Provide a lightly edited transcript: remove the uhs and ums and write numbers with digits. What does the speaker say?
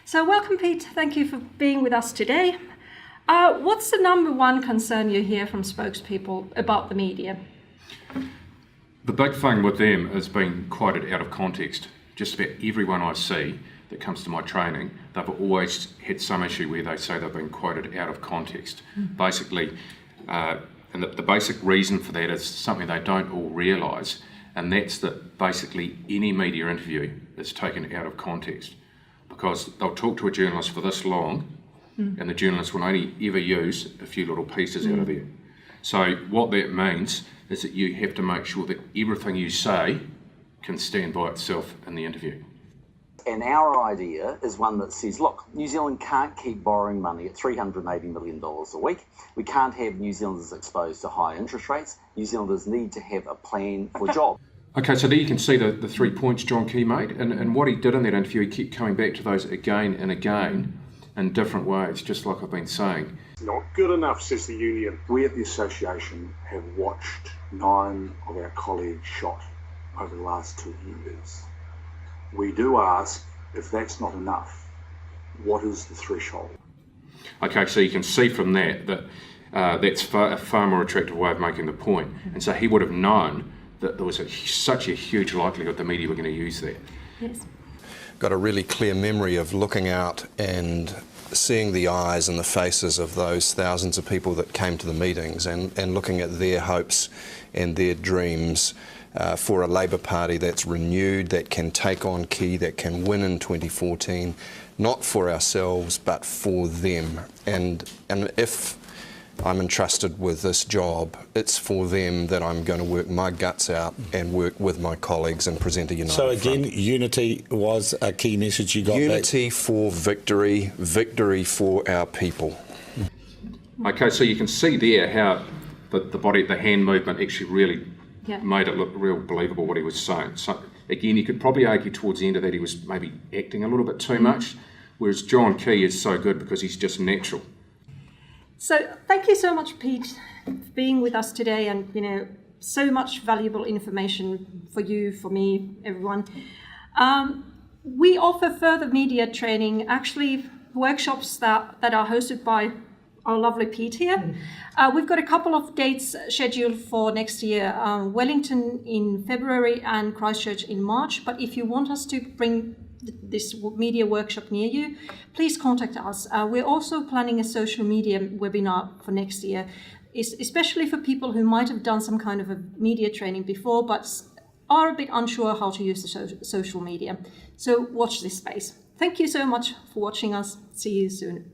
So welcome, Pete. Thank you for being with us today. What's the number one concern you hear from spokespeople about the media? The big thing with them is being quoted out of context. Just about everyone I see that comes to my training, they've always had some issue where they say they've been quoted out of context. Basically, and the basic reason for that is something they don't all realise, and that's that basically any media interview is taken out of context, because they'll talk to a journalist for this long and the journalist will only ever use a few little pieces out of there. So what that means is that you have to make sure that everything you say can stand by itself in the interview. And our idea is one that says, look, New Zealand can't keep borrowing money at $380 million a week. We can't have New Zealanders exposed to high interest rates. New Zealanders need to have a plan for jobs. Okay, so there you can see the 3 points John Key made, and what he did in that interview, he kept coming back to those again and again in different ways, just like I've been saying. Not good enough, says the union. We at the association have watched 9 of our colleagues shot over the last 2 years. We do ask, if that's not enough, what is the threshold? Okay, so you can see from that that's a far more attractive way of making the point. And so he would have known that there was such a huge likelihood the media were going to use that. Yes. Got a really clear memory of looking out and seeing the eyes and the faces of those thousands of people that came to the meetings and looking at their hopes and their dreams for a Labour Party that's renewed, that can take on Key, that can win in 2014, not for ourselves but for them. And if I'm entrusted with this job, it's for them that I'm going to work my guts out and work with my colleagues and present a united front. So again, unity was a key message you got. Unity for victory, victory for our people. Okay, so you can see there how the hand movement actually really made it look real believable what he was saying. So again, you could probably argue towards the end of that he was maybe acting a little bit too much, whereas John Key is so good because he's just natural. So thank you so much, Pete, for being with us today, and so much valuable information for you, for me, everyone. We offer further media training, actually workshops that are hosted by our lovely Pete here. We've got a couple of dates scheduled for next year, Wellington in February and Christchurch in March. But if you want us to bring this media workshop near you, please contact us. We're also planning a social media webinar for next year, especially for people who might have done some kind of a media training before but are a bit unsure how to use the social media. So watch this space. Thank you so much for watching us. See you soon.